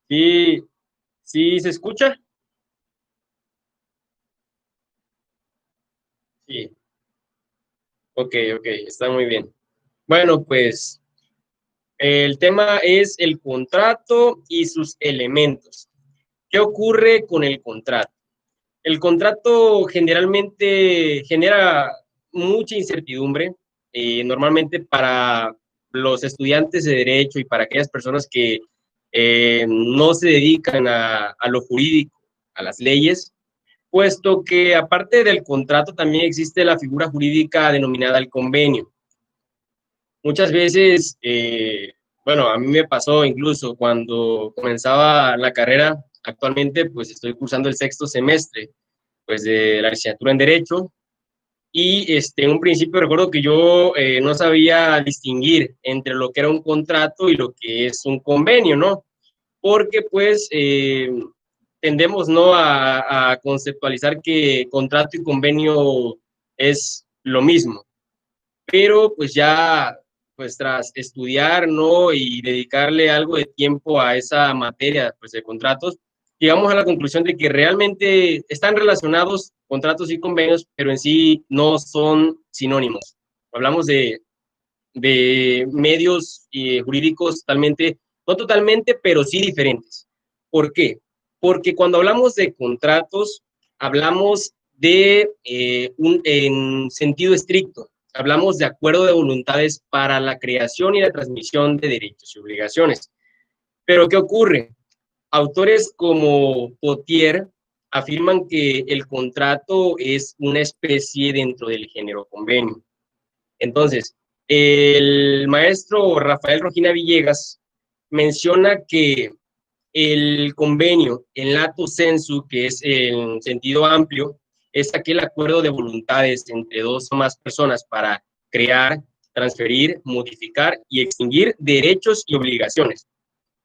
Sí, sí, ¿se escucha? Sí, ok, ok, está muy bien. Bueno, pues el tema es el contrato y sus elementos. ¿Qué ocurre con el contrato? El contrato generalmente genera mucha incertidumbre, normalmente para los estudiantes de derecho y para aquellas personas que no se dedican a lo jurídico, a las leyes, puesto que aparte del contrato también existe la figura jurídica denominada el convenio. Muchas veces, bueno, a mí me pasó incluso cuando comenzaba la carrera, actualmente pues estoy cursando el sexto semestre pues de la licenciatura en Derecho y en un principio recuerdo que yo no sabía distinguir entre lo que era un contrato y lo que es un convenio, ¿no? Porque pues tendemos ¿no? a conceptualizar que contrato y convenio es lo mismo, pero pues ya pues tras estudiar ¿no? y dedicarle algo de tiempo a esa materia pues, de contratos, llegamos a la conclusión de que realmente están relacionados contratos y convenios, pero en sí no son sinónimos. Hablamos de medios jurídicos totalmente, no totalmente, pero sí diferentes. ¿Por qué? Porque cuando hablamos de contratos, hablamos de en sentido estricto, hablamos de acuerdo de voluntades para la creación y la transmisión de derechos y obligaciones. Pero ¿qué ocurre? Autores como Potier afirman que el contrato es una especie dentro del género convenio. Entonces, el maestro Rafael Rojina Villegas menciona que el convenio en lato sensu, que es en sentido amplio, es aquel acuerdo de voluntades entre dos o más personas para crear, transferir, modificar y extinguir derechos y obligaciones.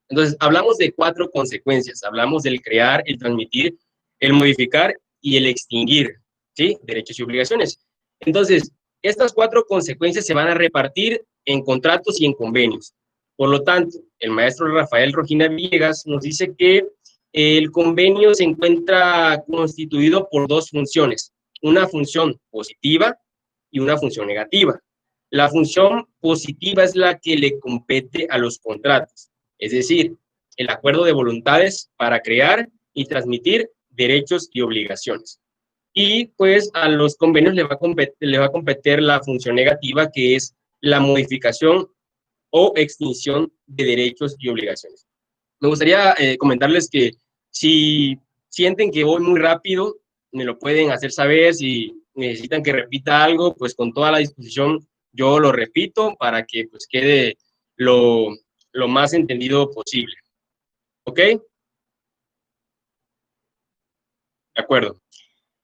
Entonces, hablamos de cuatro consecuencias. Hablamos del crear, el transmitir, el modificar y el extinguir, ¿sí? Derechos y obligaciones. Entonces, estas cuatro consecuencias se van a repartir en contratos y en convenios. Por lo tanto, el maestro Rafael Rojina Villegas nos dice que el convenio se encuentra constituido por dos funciones, una función positiva y una función negativa. La función positiva es la que le compete a los contratos, es decir, el acuerdo de voluntades para crear y transmitir derechos y obligaciones. Y pues a los convenios le va a competir la función negativa, que es la modificación o extinción de derechos y obligaciones. Me gustaría comentarles que si sienten que voy muy rápido, me lo pueden hacer saber. Si necesitan que repita algo, pues con toda la disposición yo lo repito para que pues quede lo, lo más entendido posible. ¿Ok? De acuerdo.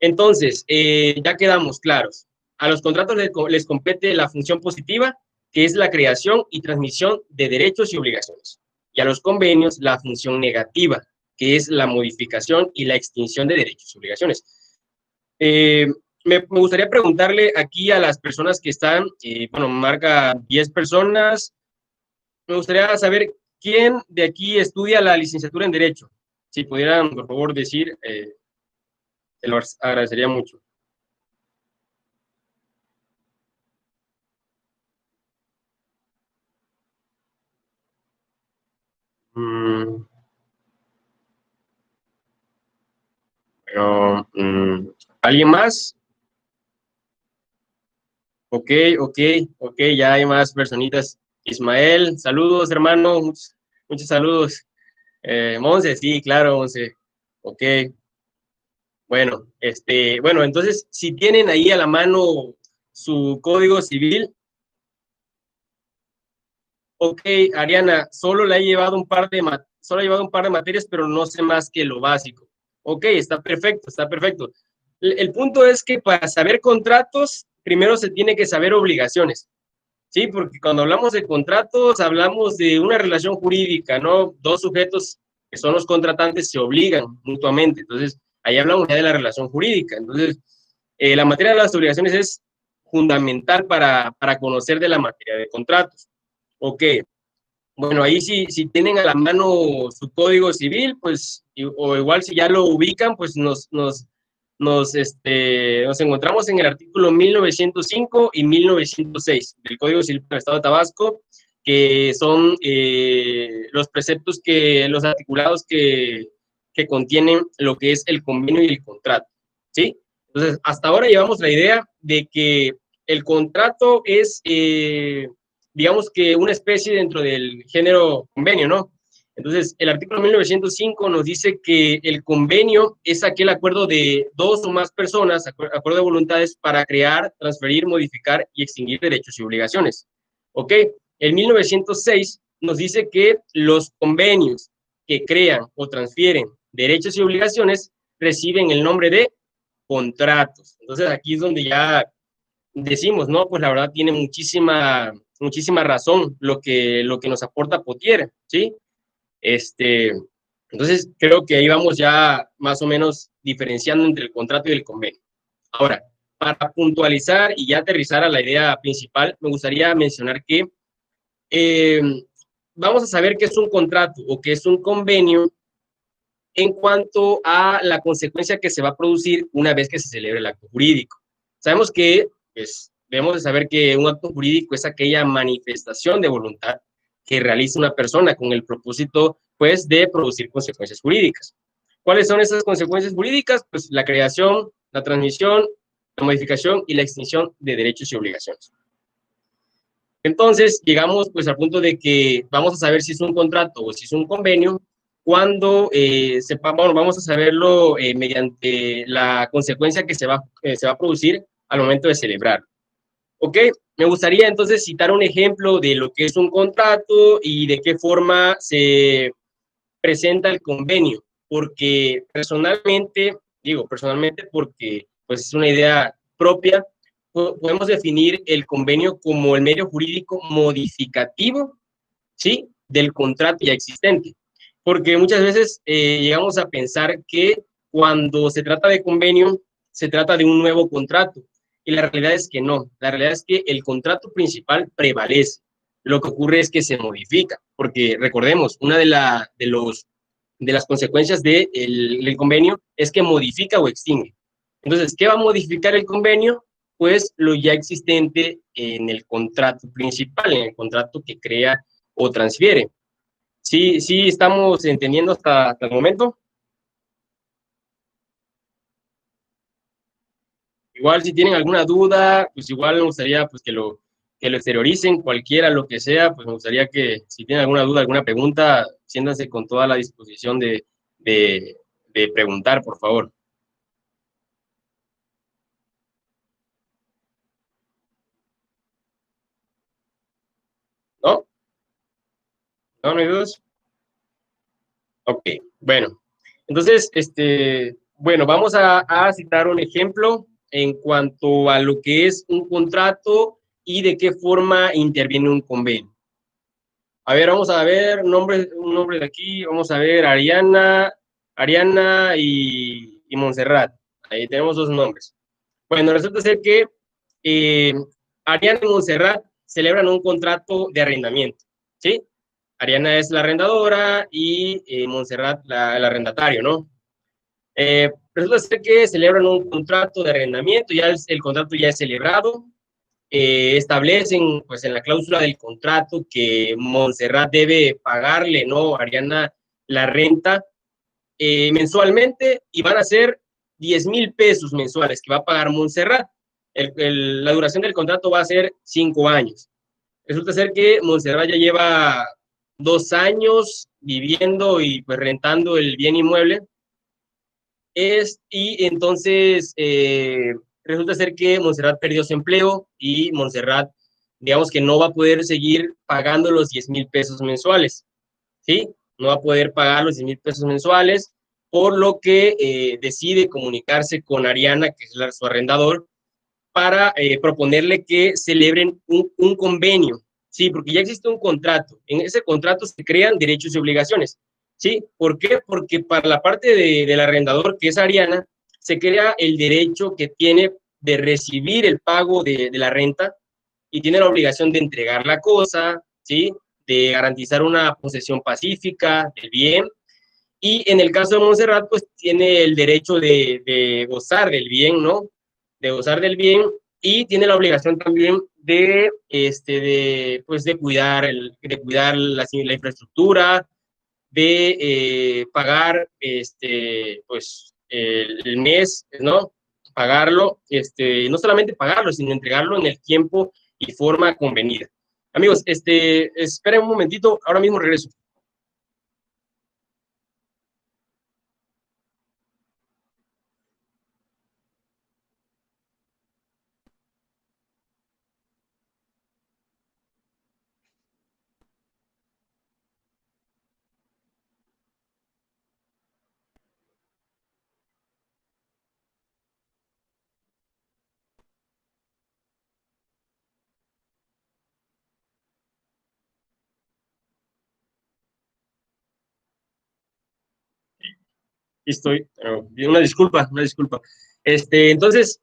Entonces, ya quedamos claros. A los contratos les compete la función positiva, que es la creación y transmisión de derechos y obligaciones. Y a los convenios la función negativa, que es la modificación y la extinción de derechos y obligaciones. Eh, me gustaría preguntarle aquí a las personas que están, bueno, marca 10 personas, me gustaría saber quién de aquí estudia la licenciatura en Derecho. Si pudieran, por favor, decir, se lo agradecería mucho. Mm, pero, ¿alguien más? Ok, ok, ok, ya hay más personitas. Ismael, saludos, hermano, muchos saludos. Monse, sí, claro, Monse. Ok, bueno, bueno, entonces, si tienen ahí a la mano su código civil, ok, Ariana, solo le he llevado un par de solo he llevado un par de materias, pero no sé más que lo básico. Ok, está perfecto, está perfecto. El punto es que para saber contratos, primero se tiene que saber obligaciones. Sí, porque cuando hablamos de contratos, hablamos de una relación jurídica, ¿no? Dos sujetos que son los contratantes se obligan mutuamente. Entonces, ahí hablamos ya de la relación jurídica. Entonces, la materia de las obligaciones es fundamental para conocer de la materia de contratos. Ok, Bueno, ahí si tienen a la mano su código civil, pues, o igual si ya lo ubican, pues nos encontramos en el artículo 1905 y 1906 del Código Civil del Estado de Tabasco, que son los preceptos los articulados que contienen lo que es el convenio y el contrato, ¿sí? Entonces, hasta ahora llevamos la idea de que el contrato es, digamos que una especie dentro del género convenio, ¿no? Entonces, el artículo 1905 nos dice que el convenio es aquel acuerdo de dos o más personas, acuerdo de voluntades para crear, transferir, modificar y extinguir derechos y obligaciones. ¿Ok? El 1906 nos dice que los convenios que crean o transfieren derechos y obligaciones reciben el nombre de contratos. Entonces, aquí es donde ya decimos, no, pues la verdad tiene muchísima razón lo que nos aporta Potier, ¿sí? Entonces, creo que ahí vamos ya más o menos diferenciando entre el contrato y el convenio. Ahora, para puntualizar y ya aterrizar a la idea principal, me gustaría mencionar que eh, vamos a saber qué es un contrato o qué es un convenio en cuanto a la consecuencia que se va a producir una vez que se celebre el acto jurídico. Sabemos que, pues, debemos de saber que un acto jurídico es aquella manifestación de voluntad que realiza una persona con el propósito, pues, de producir consecuencias jurídicas. ¿Cuáles son esas consecuencias jurídicas? Pues la creación, la transmisión, la modificación y la extinción de derechos y obligaciones. Entonces, llegamos pues al punto de que vamos a saber si es un contrato o si es un convenio cuando sepamos, vamos a saberlo mediante la consecuencia que se va a producir al momento de celebrar. ¿Ok? Me gustaría entonces citar un ejemplo de lo que es un contrato y de qué forma se presenta el convenio, porque personalmente porque pues es una idea propia, podemos definir el convenio como el medio jurídico modificativo, ¿sí? Del contrato ya existente. Porque muchas veces llegamos a pensar que cuando se trata de convenio, se trata de un nuevo contrato. Y la realidad es que no. La realidad es que el contrato principal prevalece. Lo que ocurre es que se modifica. Porque recordemos, una de las consecuencias del convenio es que modifica o extingue. Entonces, ¿qué va a modificar el convenio? Pues lo ya existente en el contrato principal, en el contrato que crea o transfiere. Sí, sí, estamos entendiendo hasta el momento. Igual si tienen alguna duda, pues igual me gustaría pues que lo exterioricen, cualquiera, lo que sea, pues me gustaría que si tienen alguna duda, alguna pregunta, siéntanse con toda la disposición de, de preguntar, por favor. ¿No? ¿No, no hay dudas? Ok, bueno. Entonces, bueno, vamos a citar un ejemplo en cuanto a lo que es un contrato y de qué forma interviene un convenio. A ver, vamos a ver un nombre de aquí, vamos a ver Ariana y Montserrat. Ahí tenemos dos nombres. Bueno, resulta ser que eh, Ariana y Montserrat celebran un contrato de arrendamiento, ¿sí? Ariana es la arrendadora y Montserrat el arrendatario, ¿no? Resulta ser que celebran un contrato de arrendamiento, ya el contrato ya es celebrado, establecen pues en la cláusula del contrato que Montserrat debe pagarle, ¿no? A Ariana la renta mensualmente y van a ser 10,000 pesos mensuales que va a pagar Montserrat. La duración del contrato va a ser 5 años. Resulta ser que Montserrat ya lleva 2 años viviendo y pues rentando el bien inmueble. Y entonces resulta ser que Montserrat perdió su empleo y Montserrat, digamos que no va a poder seguir pagando los 10,000 pesos mensuales, ¿sí? No va a poder pagar los 10,000 pesos mensuales, por lo que decide comunicarse con Ariana, que es su arrendador, para proponerle que celebren un convenio, ¿sí? Porque ya existe un contrato. En ese contrato se crean derechos y obligaciones, ¿sí? ¿Por qué? Porque para la parte del arrendador, que es Ariana, se crea el derecho que tiene de recibir el pago de la renta y tiene la obligación de entregar la cosa, ¿sí? de garantizar una posesión pacífica del bien. Y en el caso de Montserrat, pues tiene el derecho de gozar del bien, ¿no? De gozar del bien y tiene la obligación también pues de cuidar, la infraestructura, de pagar, pues el mes, ¿no? Pagarlo, no solamente pagarlo, sino entregarlo en el tiempo y forma convenida. Amigos, esperen un momentito, ahora mismo regreso. Estoy, una disculpa, una disculpa. Entonces,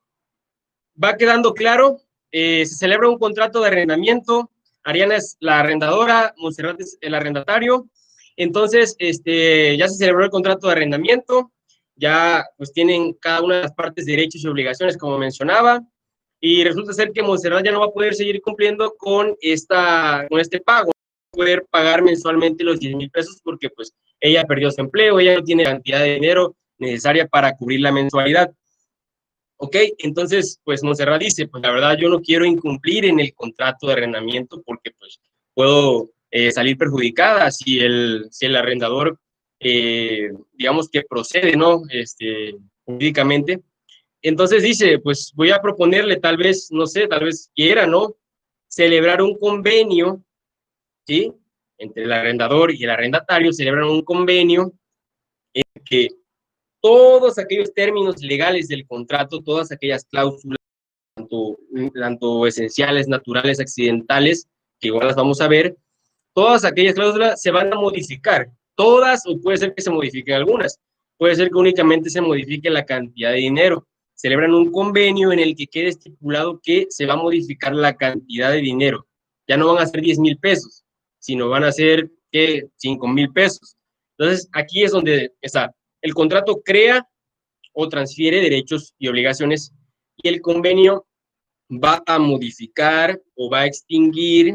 va quedando claro, se celebra un contrato de arrendamiento, Ariana es la arrendadora, Montserrat es el arrendatario, entonces, ya se celebró el contrato de arrendamiento, ya pues tienen cada una de las partes derechos y obligaciones, como mencionaba, y resulta ser que Montserrat ya no va a poder seguir cumpliendo con este pago, poder pagar mensualmente los 10,000 pesos porque pues ella perdió su empleo, ella no tiene la cantidad de dinero necesaria para cubrir la mensualidad. Ok, entonces, pues Montserrat dice, pues la verdad yo no quiero incumplir en el contrato de arrendamiento porque pues puedo salir perjudicada si el arrendador, digamos que procede, ¿no? Jurídicamente. Entonces dice, pues voy a proponerle tal vez, no sé, tal vez quiera, ¿no? Celebrar un convenio, ¿sí? Entre el arrendador y el arrendatario, celebran un convenio en que todos aquellos términos legales del contrato, todas aquellas cláusulas, tanto esenciales, naturales, accidentales, que igual las vamos a ver, todas aquellas cláusulas se van a modificar, todas, o puede ser que se modifiquen algunas, puede ser que únicamente se modifique la cantidad de dinero. Celebran un convenio en el que quede estipulado que se va a modificar la cantidad de dinero. Ya no van a ser 10,000 pesos, sino van a ser, ¿qué? 5,000 pesos. Entonces, aquí es donde está. El contrato crea o transfiere derechos y obligaciones y el convenio va a modificar o va a extinguir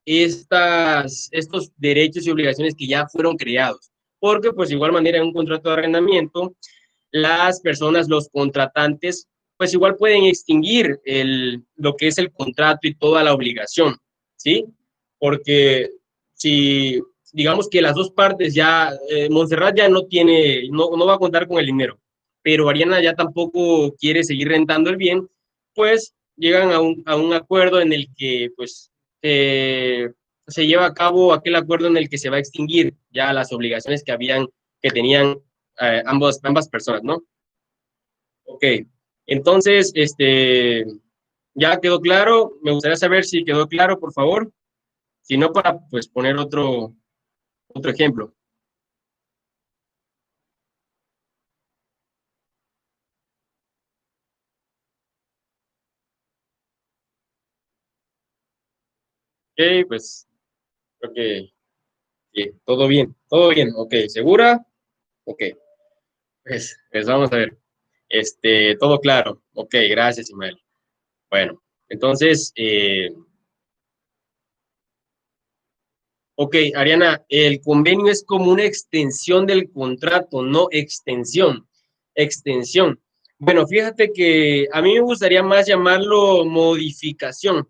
estos derechos y obligaciones que ya fueron creados. Porque, pues, de igual manera, en un contrato de arrendamiento, las personas, los contratantes, pues igual pueden extinguir lo que es el contrato y toda la obligación, ¿sí? Porque si, digamos que las dos partes ya, Montserrat ya no va a contar con el dinero, pero Ariana ya tampoco quiere seguir rentando el bien, pues llegan a un acuerdo en el que, pues, se lleva a cabo aquel acuerdo en el que se va a extinguir ya las obligaciones que tenían ambas personas, ¿no? Ok, entonces, ya quedó claro, me gustaría saber si quedó claro, por favor, si no, para pues poner otro ejemplo. Ok, pues creo que sí, todo bien, ok, ¿segura? Ok, pues vamos a ver, todo claro, ok, gracias, Ismael. Bueno, entonces, ok, Ariana, el convenio es como una extensión del contrato, no extensión. Extensión. Bueno, fíjate que a mí me gustaría más llamarlo modificación,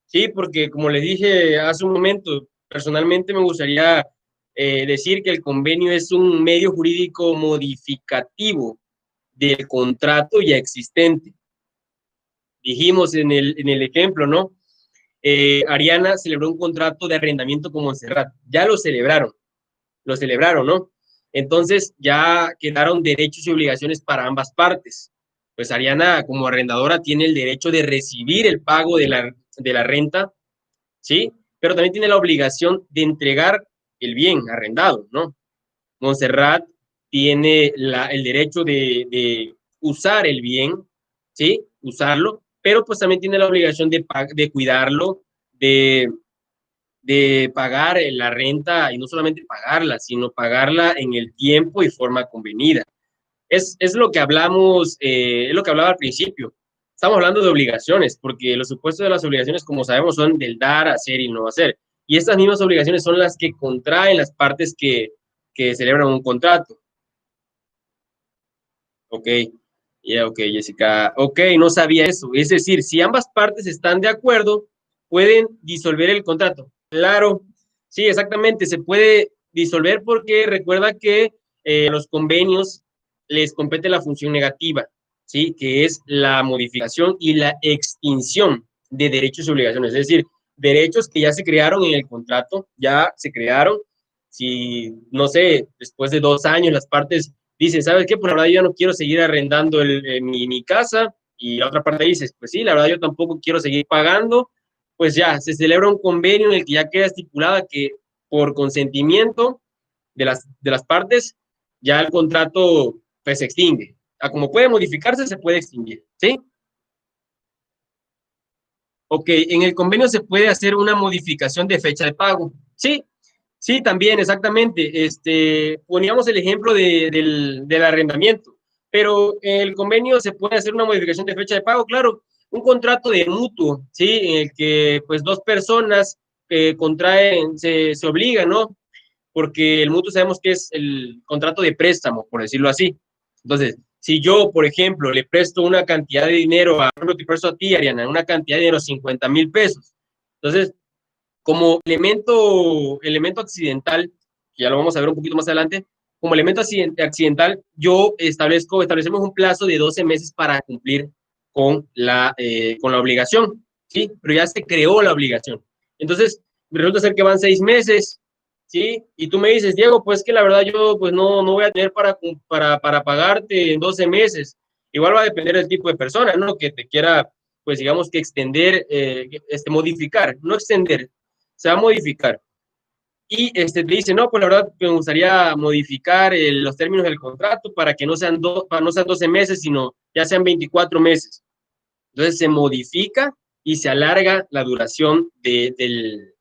¿sí? Porque como les dije hace un momento, personalmente me gustaría decir que el convenio es un medio jurídico modificativo del contrato ya existente. Dijimos en el ejemplo, ¿no? Ariana celebró un contrato de arrendamiento con Montserrat. Ya lo celebraron, ¿no? Entonces ya quedaron derechos y obligaciones para ambas partes. Pues Ariana, como arrendadora, tiene el derecho de recibir el pago de la renta, ¿sí? Pero también tiene la obligación de entregar el bien arrendado, ¿no? Montserrat tiene el derecho de usar el bien, ¿sí? Usarlo, pero pues también tiene la obligación de cuidarlo, de de pagar la renta y no solamente pagarla, sino pagarla en el tiempo y forma convenida. Es lo que hablamos, es lo que hablaba al principio. Estamos hablando de obligaciones, porque los supuestos de las obligaciones, como sabemos, son del dar, hacer y no hacer. Y estas mismas obligaciones son las que contraen las partes que celebran un contrato. Ok, ya, ok, Jessica. Ok, no sabía eso. Es decir, si ambas partes están de acuerdo, pueden disolver el contrato. Claro, sí, exactamente. Se puede disolver porque recuerda que los convenios les compete la función negativa, ¿sí? Que es la modificación y la extinción de derechos y obligaciones. Es decir, derechos que ya se crearon en el contrato, ya se crearon. Si, no sé, después de 2 años las partes dicen, ¿sabes qué? Pues la verdad yo ya no quiero seguir arrendando mi casa, y la otra parte dice, pues sí, la verdad yo tampoco quiero seguir pagando, pues ya, se celebra un convenio en el que ya queda estipulada que por consentimiento de las partes, ya el contrato pues se extingue. A como puede modificarse, se puede extinguir, ¿sí? Ok, en el convenio se puede hacer una modificación de fecha de pago, ¿sí? Sí, también, exactamente. Poníamos el ejemplo del arrendamiento, pero en el convenio se puede hacer una modificación de fecha de pago, claro, un contrato de mutuo, ¿sí? En el que pues dos personas contraen, se obligan, ¿no? Porque el mutuo sabemos que es el contrato de préstamo, por decirlo así. Entonces, si yo, por ejemplo, le presto una cantidad de dinero te presto a ti, Ariana, una cantidad de dinero, 50,000 pesos. Entonces, como elemento accidental, que ya lo vamos a ver un poquito más adelante, como elemento accidental, establecemos un plazo de 12 meses para cumplir con la obligación, ¿sí? Pero ya se creó la obligación. Entonces, resulta ser que van 6 meses, ¿sí? Y tú me dices, Diego, pues que la verdad yo pues no voy a tener para pagarte en 12 meses. Igual va a depender del tipo de persona, ¿no? Que te quiera, pues digamos que extender, modificar, no extender, se va a modificar. Y te dice, no, pues la verdad me gustaría modificar los términos del contrato para que no sean 12 meses, sino ya sean 24 meses. Entonces se modifica y se alarga la duración del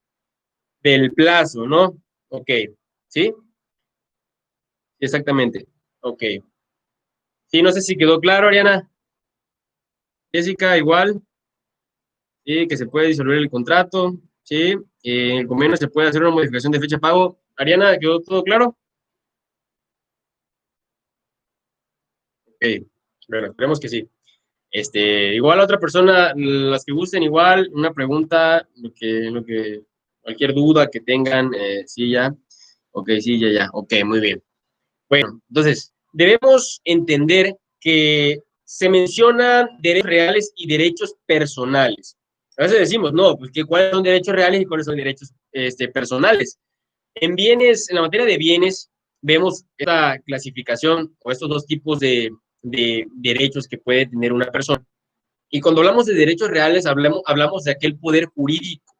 plazo, ¿no? Ok, ¿sí? Exactamente. Ok. Sí, no sé si quedó claro, Ariana. Jessica, igual. Sí, que se puede disolver el contrato. Sí, en el convenio se puede hacer una modificación de fecha de pago. Ariana, ¿quedó todo claro? Ok, bueno, esperemos que sí. Igual a otra persona, las que gusten, igual, una pregunta, cualquier duda que tengan, sí, ya. Ok, sí, ya. Ok, muy bien. Bueno, entonces, debemos entender que se mencionan derechos reales y derechos personales. A veces decimos, no, pues que cuáles son derechos reales y cuáles son derechos personales. En la materia de bienes, vemos esta clasificación o estos dos tipos de derechos que puede tener una persona. Y cuando hablamos de derechos reales, hablamos de aquel poder jurídico.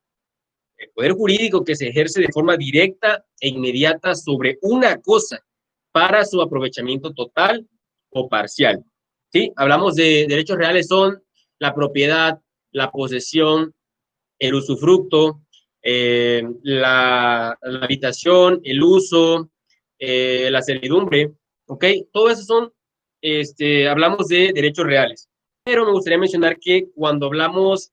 El poder jurídico que se ejerce de forma directa e inmediata sobre una cosa para su aprovechamiento total o parcial. ¿Sí? Hablamos de derechos reales, son la propiedad, la posesión, el usufructo, la habitación, el uso, la servidumbre, ¿ok? Todo eso hablamos de derechos reales. Pero me gustaría mencionar que cuando hablamos,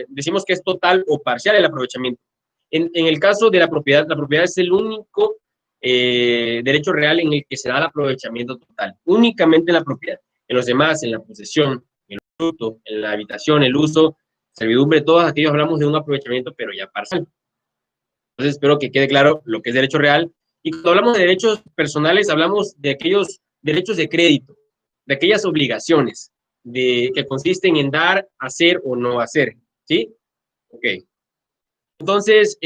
decimos que es total o parcial el aprovechamiento. En el caso de la propiedad es el único derecho real en el que se da el aprovechamiento total, únicamente en la propiedad. En los demás, en la posesión, en el fruto, en la habitación, el uso, servidumbre, todos aquellos hablamos de un aprovechamiento, pero ya parcial. Entonces, espero que quede claro lo que es derecho real. Y cuando hablamos de derechos personales, hablamos de aquellos derechos de crédito, de aquellas obligaciones que consisten en dar, hacer o no hacer. ¿Sí? Ok. Entonces,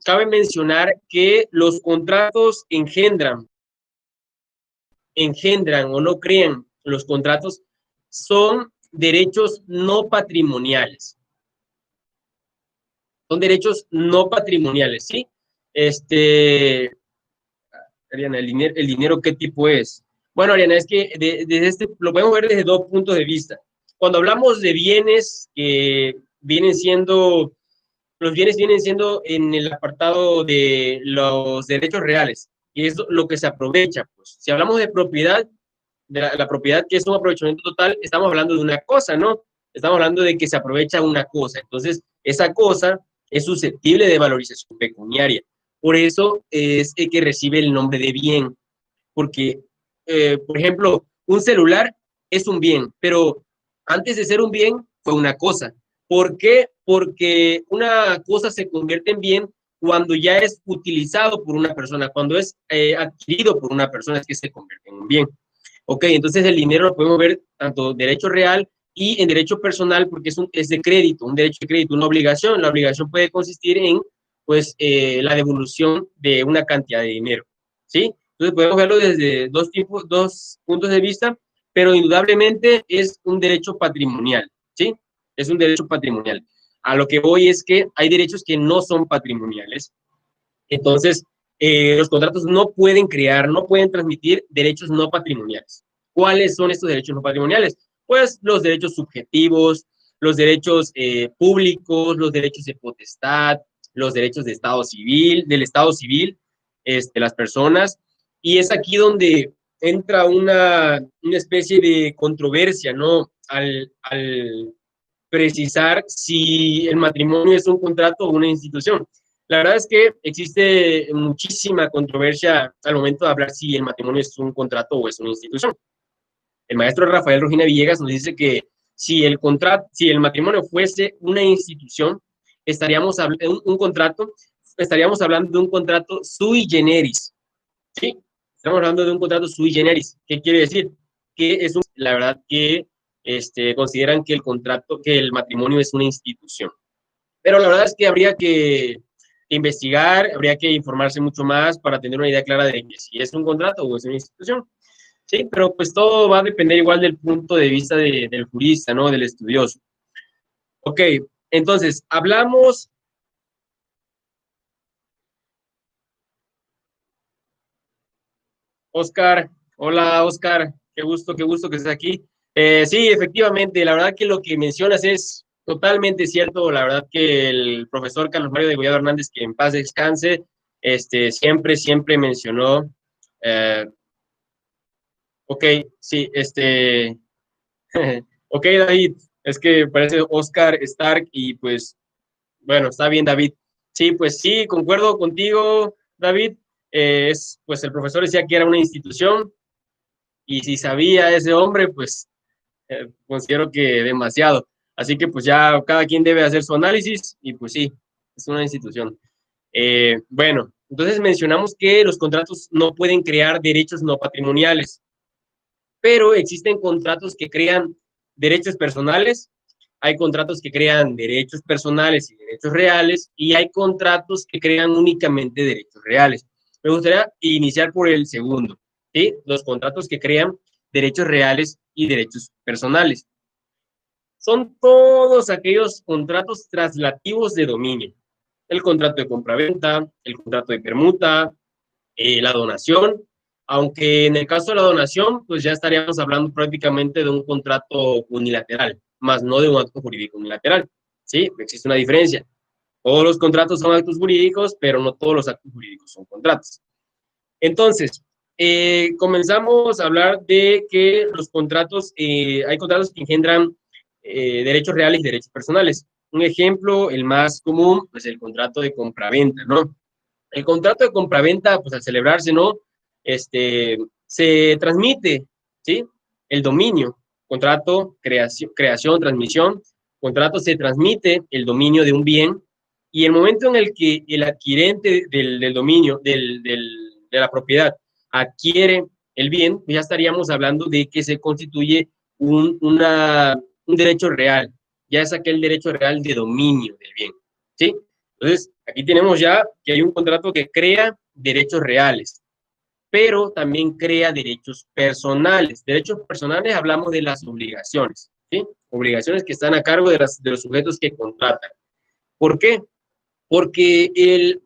cabe mencionar que los contratos engendran o no crean los contratos, son derechos no patrimoniales. Son derechos no patrimoniales, ¿sí? Ariana, ¿el dinero qué tipo es? Bueno, Ariana, es que lo podemos ver desde dos puntos de vista. Cuando hablamos de bienes que vienen siendo los bienes vienen siendo en el apartado de los derechos reales, y es lo que se aprovecha. Pues. Si hablamos de propiedad, de la propiedad que es un aprovechamiento total, estamos hablando de una cosa, ¿no? Estamos hablando de que se aprovecha una cosa. Entonces, esa cosa es susceptible de valorización pecuniaria. Por eso es el que recibe el nombre de bien, porque, por ejemplo, un celular es un bien, pero antes de ser un bien fue una cosa. ¿Por qué? Porque una cosa se convierte en bien cuando ya es utilizado por una persona, cuando es adquirido por una persona, es que se convierte en un bien. Ok, entonces el dinero lo podemos ver tanto en derecho real y en derecho personal porque es de crédito, un derecho de crédito, una obligación. La obligación puede consistir en pues la devolución de una cantidad de dinero, ¿sí? Entonces podemos verlo desde dos puntos de vista, pero indudablemente es un derecho patrimonial, ¿sí? Es un derecho patrimonial. A lo que voy es que hay derechos que no son patrimoniales. Entonces, los contratos no pueden crear, no pueden transmitir derechos no patrimoniales. ¿Cuáles son estos derechos no patrimoniales? Pues los derechos subjetivos, los derechos públicos, los derechos de potestad, los derechos de Estado civil, del Estado civil, las personas. Y es aquí donde entra una especie de controversia, ¿no? Al precisar si el matrimonio es un contrato o una institución. La verdad es que existe muchísima controversia al momento de hablar si el matrimonio es un contrato o es una institución. El maestro Rafael Rojina Villegas nos dice que si el matrimonio fuese una institución, estaríamos hablando un contrato, estaríamos hablando de un contrato sui generis, ¿sí? Estamos hablando de un contrato sui generis. ¿Qué quiere decir? Que es la verdad que consideran que el matrimonio es una institución. Pero la verdad es que habría que investigar, habría que informarse mucho más para tener una idea clara de que si es un contrato o es una institución. Sí, pero pues todo va a depender igual del punto de vista del jurista, ¿no? Del estudioso. Ok, entonces, hablamos. Oscar, hola Oscar, qué gusto que estés aquí. Sí, efectivamente, la verdad que lo que mencionas es totalmente cierto. La verdad que el profesor Carlos Mario de Goyado Hernández, que en paz descanse, siempre mencionó. eh, ok, sí, ok, David, es que parece Oscar Stark y pues, bueno, está bien, David. Sí, pues sí, concuerdo contigo, David. Pues el profesor decía que era una institución. Y si sabía ese hombre, pues considero que demasiado. Así que pues ya cada quien debe hacer su análisis y pues sí, es una institución. Bueno, entonces mencionamos que los contratos no pueden crear derechos no patrimoniales, pero existen contratos que crean derechos personales, hay contratos que crean derechos personales y derechos reales, y hay contratos que crean únicamente derechos reales. Me gustaría iniciar por el segundo, ¿sí? Los contratos que crean derechos reales y derechos personales. Son todos aquellos contratos traslativos de dominio. El contrato de compraventa, el contrato de permuta, la donación, aunque en el caso de la donación, pues ya estaríamos hablando prácticamente de un contrato unilateral, más no de un acto jurídico unilateral. Sí, existe una diferencia. Todos los contratos son actos jurídicos, pero no todos los actos jurídicos son contratos. Entonces, comenzamos a hablar de que los contratos, hay contratos que engendran derechos reales y derechos personales. Un ejemplo, el más común, pues el contrato de compraventa, ¿no? El contrato de compraventa, pues al celebrarse, ¿no? Se transmite, ¿sí? El dominio, contrato, creación, transmisión, contrato se transmite el dominio de un bien y el momento en el que el adquirente del dominio, de la propiedad, adquiere el bien, pues ya estaríamos hablando de que se constituye un derecho real, ya es aquel derecho real de dominio del bien, ¿sí? Entonces, aquí tenemos ya que hay un contrato que crea derechos reales, pero también crea derechos personales. Derechos personales hablamos de las obligaciones, ¿sí? Obligaciones que están a cargo de los sujetos que contratan. ¿Por qué? Porque el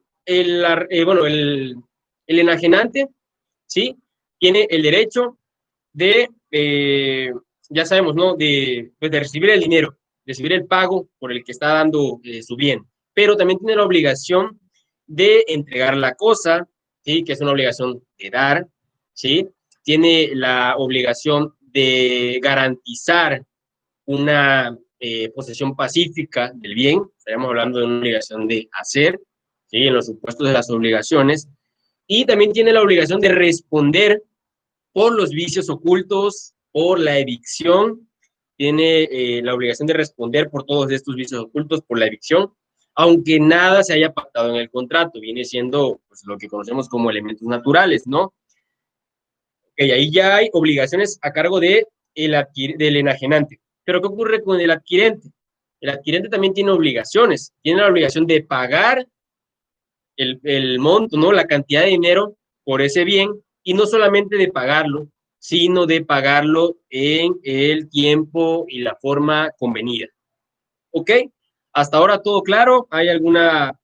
enajenante, ¿sí? Tiene el derecho de, ya sabemos, ¿no? Pues de recibir el dinero, recibir el pago por el que está dando su bien, pero también tiene la obligación de entregar la cosa, ¿sí? Que es una obligación de dar, ¿sí? Tiene la obligación de garantizar una posesión pacífica del bien, estaríamos hablando de una obligación de hacer, ¿sí? En los supuestos de las obligaciones, y también tiene la obligación de responder por los vicios ocultos, por la evicción, tiene la obligación de responder por todos estos vicios ocultos, por la evicción, aunque nada se haya pactado en el contrato, viene siendo pues, lo que conocemos como elementos naturales, ¿no? Okay, ahí ya hay obligaciones a cargo del enajenante. Pero ¿qué ocurre con el adquirente? El adquirente también tiene obligaciones, tiene la obligación de pagar el monto, ¿no? La cantidad de dinero por ese bien, y no solamente de pagarlo, sino de pagarlo en el tiempo y la forma convenida. ¿Ok? Hasta ahora todo claro. ¿Hay alguna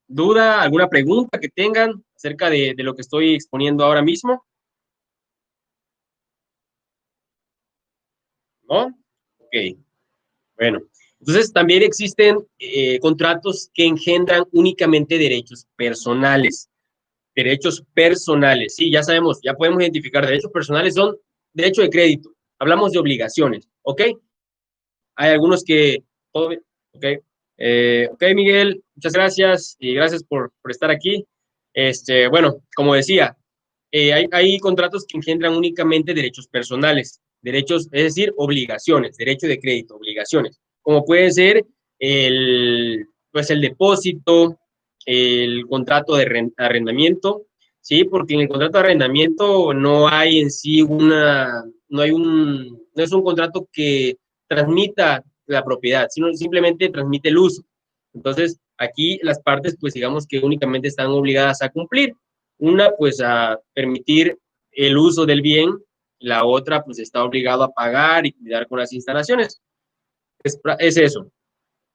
duda, alguna pregunta que tengan acerca de lo que estoy exponiendo ahora mismo? ¿No? Ok, bueno. Entonces, también existen contratos que engendran únicamente derechos personales. Derechos personales, sí, ya sabemos, ya podemos identificar. Derechos personales son derecho de crédito. Hablamos de obligaciones, ¿ok? Hay algunos que... Ok, ok, Miguel, muchas gracias y gracias por estar aquí. Bueno, como decía, hay contratos que engendran únicamente derechos personales, derechos, es decir, obligaciones, derecho de crédito, obligaciones, como puede ser pues el depósito, el contrato de arrendamiento, ¿sí? Porque en el contrato de arrendamiento no hay en sí no es un contrato que transmita la propiedad, sino simplemente transmite el uso. Entonces, aquí las partes, pues digamos que únicamente están obligadas a cumplir. Una, pues a permitir el uso del bien, la otra, pues está obligado a pagar y cuidar con las instalaciones. Es eso.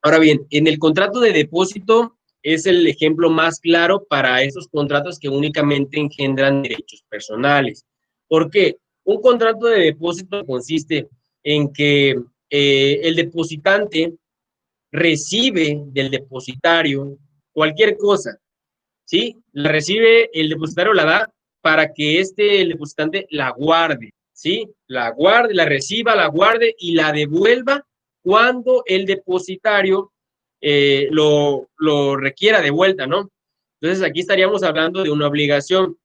Ahora bien, en el contrato de depósito es el ejemplo más claro para esos contratos que únicamente engendran derechos personales. ¿Por qué? Un contrato de depósito consiste en que el depositante recibe del depositario cualquier cosa, ¿sí? La recibe, el depositario la da para que el depositante la guarde, ¿sí? La guarde, la reciba, la guarde y la devuelva cuando el depositario lo requiera de vuelta, ¿no? Entonces aquí estaríamos hablando de una obligación.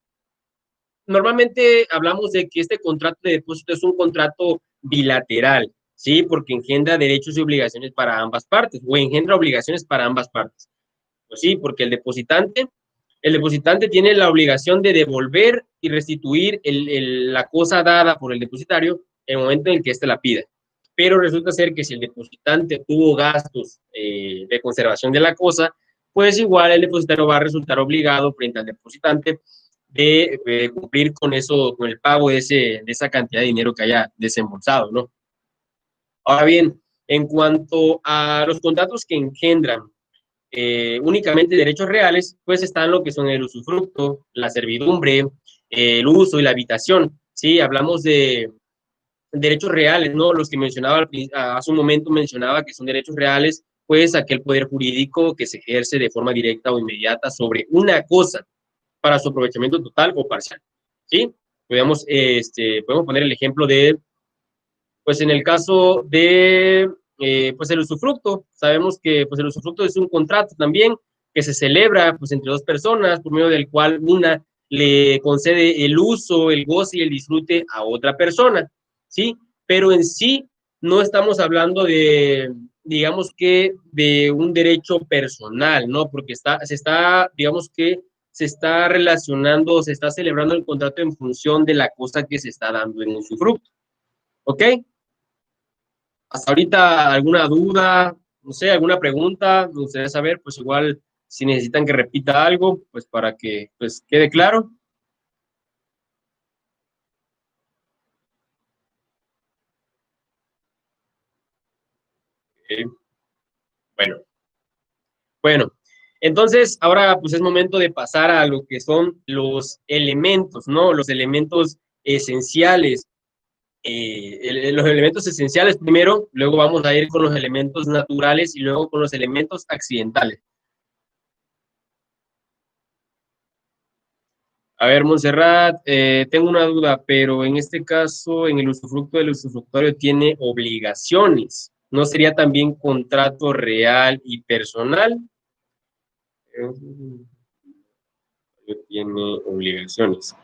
Normalmente hablamos de que este contrato de depósito es un contrato bilateral, ¿sí? Porque engendra derechos y obligaciones para ambas partes, o engendra obligaciones para ambas partes. Pues sí, porque el depositante tiene la obligación de devolver y restituir la cosa dada por el depositario en el momento en que éste la pida. Pero resulta ser que si el depositante tuvo gastos de conservación de la cosa, pues igual el depositario va a resultar obligado frente al depositante de cumplir con eso, con el pago de esa cantidad de dinero que haya desembolsado, ¿no? Ahora bien, en cuanto a los contratos que engendran únicamente derechos reales, pues están lo que son el usufructo, la servidumbre, el uso y la habitación. Sí, hablamos de derechos reales, ¿no? Los que mencionaba hace un momento, mencionaba que son derechos reales, pues aquel poder jurídico que se ejerce de forma directa o inmediata sobre una cosa para su aprovechamiento total o parcial. ¿Sí? Podemos poner el ejemplo de, pues en el caso de pues el usufructo, sabemos que pues el usufructo es un contrato también que se celebra pues entre dos personas por medio del cual una le concede el uso, el goce y el disfrute a otra persona, ¿sí? Pero en sí no estamos hablando de, digamos que, de un derecho personal, ¿no? Porque digamos que se está relacionando, se está celebrando el contrato en función de la cosa que se está dando en usufructo, ¿ok? Hasta ahorita, ¿alguna duda? No sé, alguna pregunta, me gustaría saber, pues igual si necesitan que repita algo, pues para que pues quede claro. Eh, bueno, bueno, entonces ahora pues es momento de pasar a lo que son los elementos, ¿no? Los elementos esenciales los elementos esenciales primero, luego vamos a ir con los elementos naturales y luego con los elementos accidentales. A ver, Montserrat, tengo una duda, pero en este caso, en el usufructo del usufructuario tiene obligaciones. ¿No sería también contrato real y personal? Tiene obligaciones.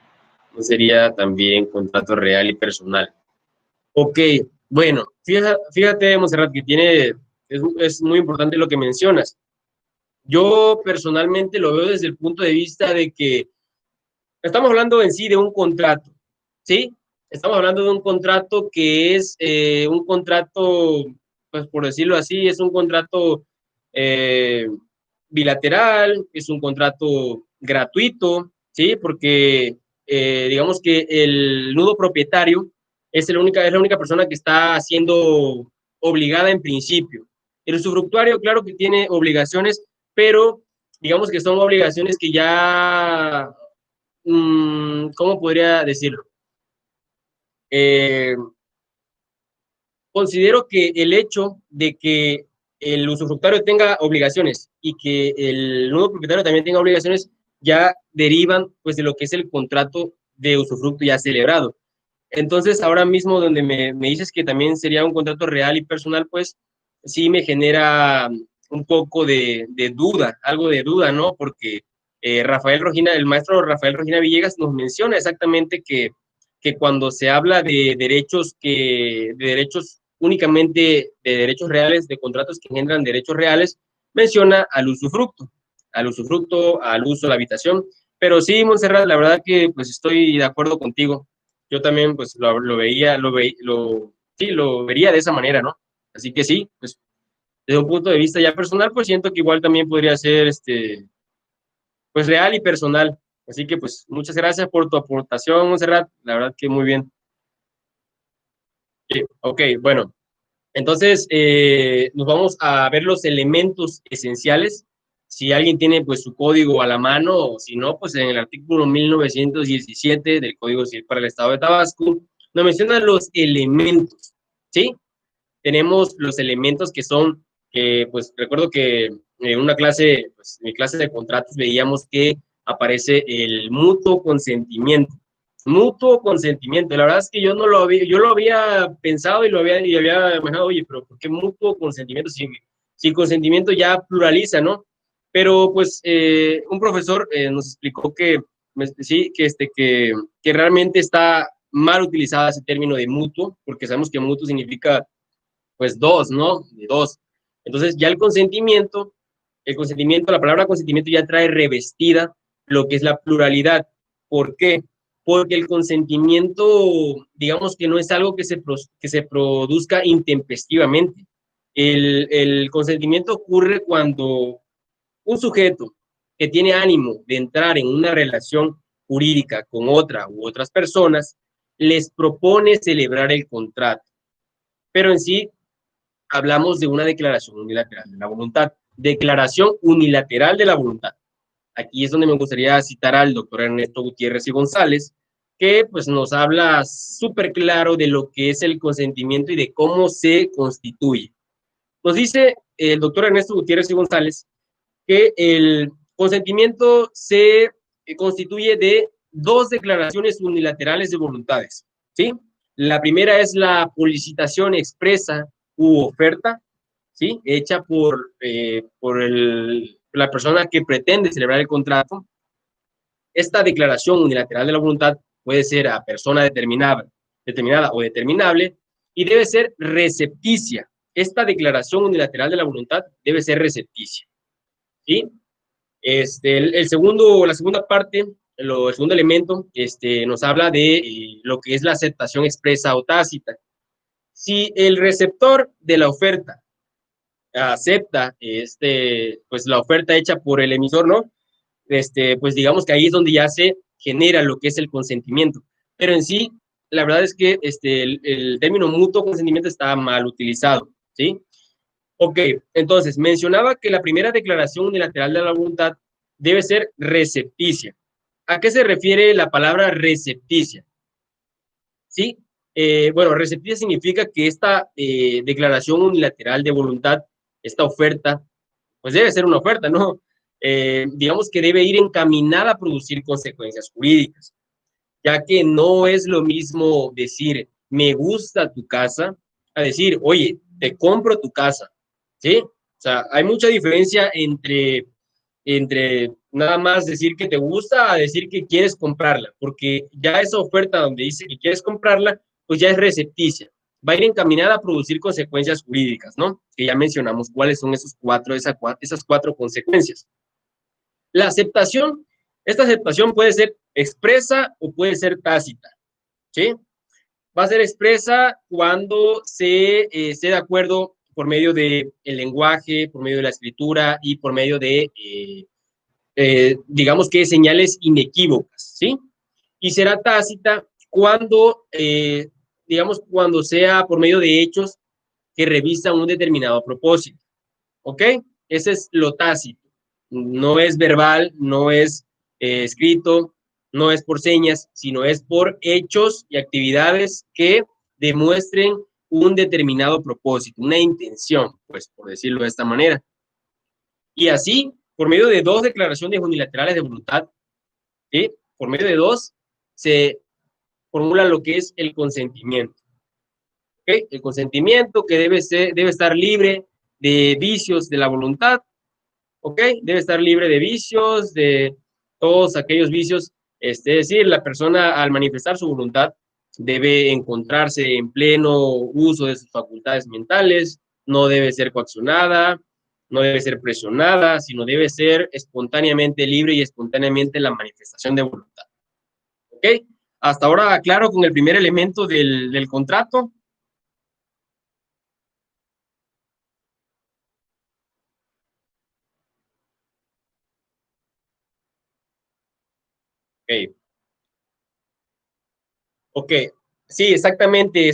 ¿No sería también contrato real y personal? Ok, bueno, fíjate, Montserrat, que es muy importante lo que mencionas. Yo personalmente lo veo desde el punto de vista de que estamos hablando en sí de un contrato, ¿sí? Estamos hablando de un contrato que es un contrato, pues por decirlo así, es un contrato eh, bilateral, es un contrato gratuito, ¿sí? Porque digamos que el nudo propietario es la única persona que está siendo obligada en principio. El usufructuario, claro que tiene obligaciones, pero digamos que son obligaciones que ya ¿cómo podría decirlo? Eh, considero que el hecho de que el usufructuario tenga obligaciones y que el nuevo propietario también tenga obligaciones ya derivan pues de lo que es el contrato de usufructo ya celebrado. Entonces, ahora mismo donde me dices que también sería un contrato real y personal, pues sí me genera un poco de duda, algo de duda, ¿no? Porque el maestro Rafael Rogina Villegas nos menciona exactamente que cuando se habla de derechos únicamente de derechos reales, de contratos que generan derechos reales, menciona al usufructo, al uso, a la habitación. Pero sí, Montserrat, la verdad que pues estoy de acuerdo contigo. Yo también pues sí, lo vería de esa manera, ¿no? Así que sí, pues desde un punto de vista ya personal, pues siento que igual también podría ser pues real y personal. Así que pues muchas gracias por tu aportación, Monserrat. La verdad que muy bien. Sí, ok, bueno. Entonces, nos vamos a ver los elementos esenciales. Si alguien tiene pues su código a la mano, o si no, pues en el artículo 1917 del Código Civil para el Estado de Tabasco, nos menciona los elementos, ¿sí? Tenemos los elementos que son, pues recuerdo que en una clase, pues en mi clase de contratos veíamos que aparece el mutuo consentimiento. Mutuo consentimiento. La verdad es que yo lo había pensado y había imaginado, oye, pero ¿por qué mutuo consentimiento? Si consentimiento ya pluraliza, ¿no? Pero pues un profesor nos explicó sí, que realmente está mal utilizada ese término de mutuo, porque sabemos que mutuo significa pues dos, ¿no? De dos. Entonces ya la palabra consentimiento ya trae revestida lo que es la pluralidad. ¿Por qué? Porque el consentimiento, digamos que no es algo que se produzca intempestivamente. El consentimiento ocurre cuando un sujeto que tiene ánimo de entrar en una relación jurídica con otra u otras personas les propone celebrar el contrato. Pero en sí hablamos de una declaración unilateral de la voluntad. Declaración unilateral de la voluntad. Aquí es donde me gustaría citar al doctor Ernesto Gutiérrez y González, que pues nos habla súper claro de lo que es el consentimiento y de cómo se constituye. Nos dice el doctor Ernesto Gutiérrez y González que el consentimiento se constituye de dos declaraciones unilaterales de voluntades, ¿sí? La primera es la publicitación expresa u oferta, ¿sí? Hecha la persona que pretende celebrar el contrato. Esta declaración unilateral de la voluntad puede ser a persona determinada o determinable y debe ser recepticia. Esta declaración unilateral de la voluntad debe ser recepticia, ¿sí? La segunda parte, el segundo elemento, nos habla de lo que es la aceptación expresa o tácita. Si el receptor de la oferta acepta pues la oferta hecha por el emisor, ¿no? Pues digamos que ahí es donde ya se genera lo que es el consentimiento. Pero en sí, la verdad es que el término mutuo consentimiento está mal utilizado, ¿sí? Ok, entonces mencionaba que la primera declaración unilateral de la voluntad debe ser recepticia. ¿A qué se refiere la palabra recepticia? ¿Sí? bueno, receptiva significa que esta declaración unilateral de voluntad, esta oferta, pues debe ser una oferta, ¿no? Digamos que debe ir encaminada a producir consecuencias jurídicas, ya que no es lo mismo decir, me gusta tu casa, a decir, oye, te compro tu casa, ¿sí? O sea, hay mucha diferencia entre nada más decir que te gusta a decir que quieres comprarla, porque ya esa oferta donde dice que quieres comprarla, pues ya es recepticia. Va a ir encaminada a producir consecuencias jurídicas, ¿no? Que ya mencionamos cuáles son esas cuatro consecuencias. La aceptación, esta aceptación puede ser expresa o puede ser tácita, ¿sí? Va a ser expresa cuando se esté de acuerdo por medio del lenguaje, por medio de la escritura y por medio de digamos que señales inequívocas, ¿sí? Y será tácita cuando, digamos, cuando sea por medio de hechos que revisan un determinado propósito, ¿ok? Ese es lo tácito. No es verbal, no es escrito, no es por señas, sino es por hechos y actividades que demuestren un determinado propósito, una intención, pues, por decirlo de esta manera. Y así, por medio de dos declaraciones unilaterales de voluntad, ¿sí? Por medio de dos, se formula lo que es el consentimiento. ¿Okay? El consentimiento que debe estar libre de vicios de la voluntad, ¿ok? Debe estar libre de vicios, de todos aquellos vicios, es decir, la persona al manifestar su voluntad debe encontrarse en pleno uso de sus facultades mentales, no debe ser coaccionada, no debe ser presionada, sino debe ser espontáneamente libre y espontáneamente la manifestación de voluntad. ¿Ok? Hasta ahora, claro, con el primer elemento del contrato. Ok, ok. Sí, exactamente,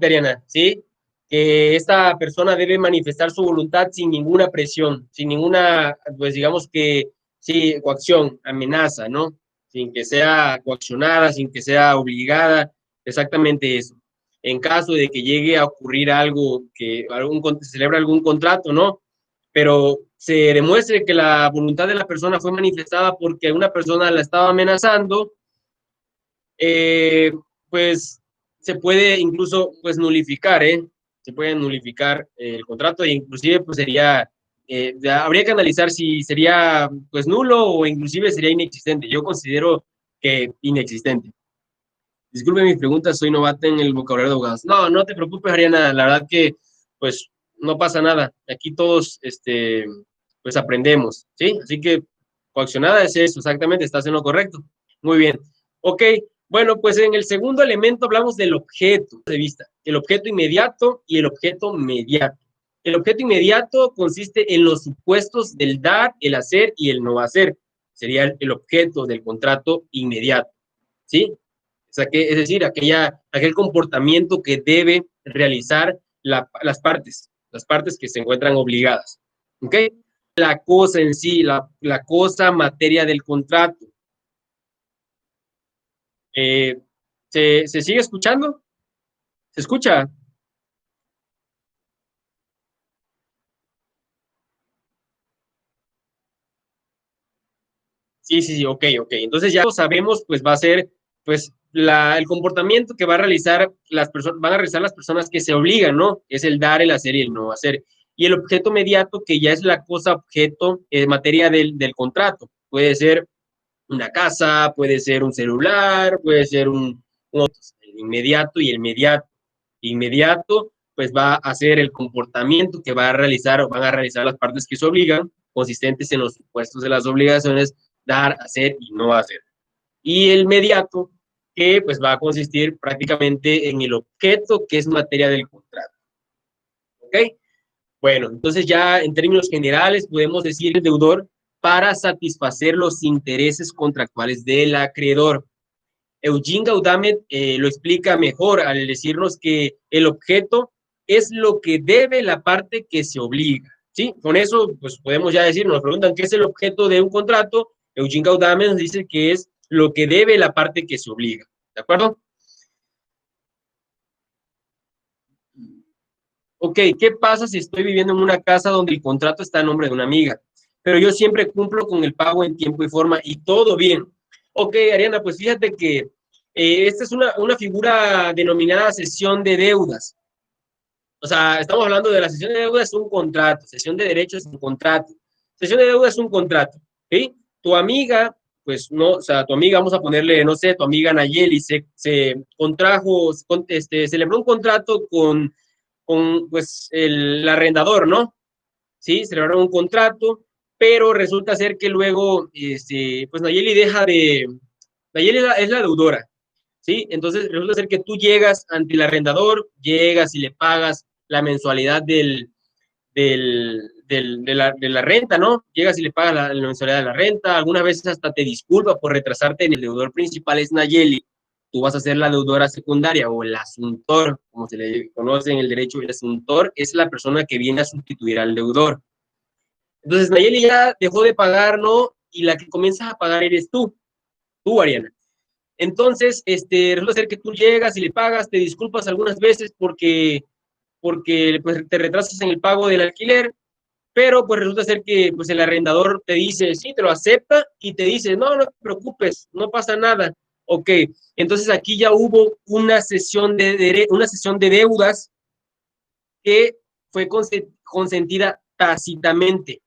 Ariana, ¿sí? Que esta persona debe manifestar su voluntad sin ninguna presión, sin ninguna, pues digamos que, sí, coacción, amenaza, ¿no? Sin que sea coaccionada, sin que sea obligada, exactamente eso. En caso de que llegue a ocurrir algo, que se celebra algún contrato, ¿no? Pero se demuestre que la voluntad de la persona fue manifestada porque una persona la estaba amenazando, eh, pues se puede incluso pues nulificar, ¿eh? Se puede nulificar el contrato e inclusive pues sería, habría que analizar si sería pues nulo o inclusive sería inexistente. Yo considero que inexistente. Disculpe mi pregunta, soy novata en el vocabulario de abogados. No, no te preocupes, Ariana, la verdad que pues no pasa nada. Aquí todos, pues aprendemos, ¿sí? Así que coaccionada es eso, exactamente, estás en lo correcto. Muy bien. Ok, bueno, pues en el segundo elemento hablamos del objeto de vista, el objeto inmediato y el objeto mediato. El objeto inmediato consiste en los supuestos del dar, el hacer y el no hacer. Sería el objeto del contrato inmediato, ¿sí? O sea, que, es decir, aquel comportamiento que debe realizar las partes que se encuentran obligadas. ¿Ok? La cosa en sí, la cosa materia del contrato. Eh, ¿se sigue escuchando? ¿Se escucha? Sí, sí, sí, ok, ok. Entonces ya lo sabemos, pues va a ser, pues, el comportamiento que va a realizar las personas, van a realizar las personas que se obligan, ¿no? Es el dar, el hacer y el no hacer. Y el objeto inmediato, que ya es la cosa objeto en materia del contrato. Puede ser una casa, puede ser un celular, puede ser el inmediato y el mediato. Inmediato, pues va a ser el comportamiento que va a realizar o van a realizar las partes que se obligan, consistentes en los supuestos de las obligaciones, dar, hacer y no hacer. Y el mediato, que pues va a consistir prácticamente en el objeto que es materia del contrato. ¿Ok? Bueno, entonces ya en términos generales podemos decir el deudor para satisfacer los intereses contractuales del acreedor. Eugene Gaudamet lo explica mejor al decirnos que el objeto es lo que debe la parte que se obliga. ¿Sí? Con eso, pues podemos ya decir, nos preguntan qué es el objeto de un contrato. Eugene Gaudamet nos dice que es lo que debe la parte que se obliga. ¿De acuerdo? ok, ¿qué pasa si estoy viviendo en una casa donde el contrato está a nombre de una amiga? Pero yo siempre cumplo con el pago en tiempo y forma y todo bien. Ok, Ariana, pues fíjate que esta es una figura denominada cesión de deudas. O sea, estamos hablando de la cesión de deuda es un contrato, cesión de derechos es un contrato. Cesión de deuda es un contrato, ¿sí? Tu amiga, pues no, o sea, tu amiga, vamos a ponerle, no sé, tu amiga Nayeli se contrajo, celebró un contrato con pues, el arrendador, ¿no? Sí, celebraron un contrato, pero resulta ser que luego, pues Nayeli Nayeli es la deudora, ¿sí? Entonces resulta ser que tú llegas ante el arrendador, llegas y le pagas la mensualidad de la renta, ¿no? Llegas y le pagas la mensualidad de la renta, algunas veces hasta te disculpa por retrasarte en el deudor principal es Nayeli, tú vas a ser la deudora secundaria o el asuntor, como se le conoce en el derecho, el asuntor es la persona que viene a sustituir al deudor. Entonces Nayeli ya dejó de pagar, ¿no? Y la que comienzas a pagar eres tú, Ariana. Entonces, resulta ser que tú llegas y le pagas, te disculpas algunas veces porque pues, te retrasas en el pago del alquiler, pero pues resulta ser que pues, el arrendador te dice, sí, te lo acepta y te dice, no, no te preocupes, no pasa nada. Ok, entonces aquí ya hubo una sesión de deudas que fue consentida tácitamente,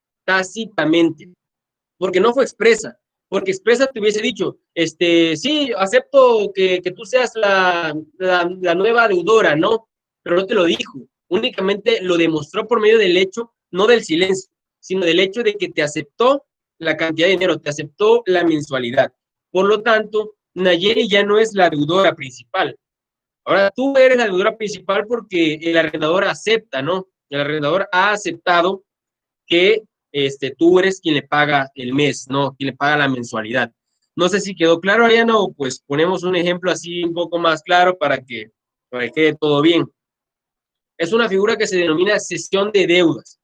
porque no fue expresa, porque expresa te hubiese dicho, sí, acepto que tú seas la nueva deudora, ¿no? Pero no te lo dijo, únicamente lo demostró por medio del hecho, no del silencio, sino del hecho de que te aceptó la cantidad de dinero, te aceptó la mensualidad. Por lo tanto, Nayeli ya no es la deudora principal. Ahora tú eres la deudora principal porque el arrendador acepta, ¿no? El arrendador ha aceptado que tú eres quien le paga el mes, ¿no? Quien le paga la mensualidad. No sé si quedó claro, Ariana, o pues ponemos un ejemplo así un poco más claro para que quede todo bien. Es una figura que se denomina cesión de deudas.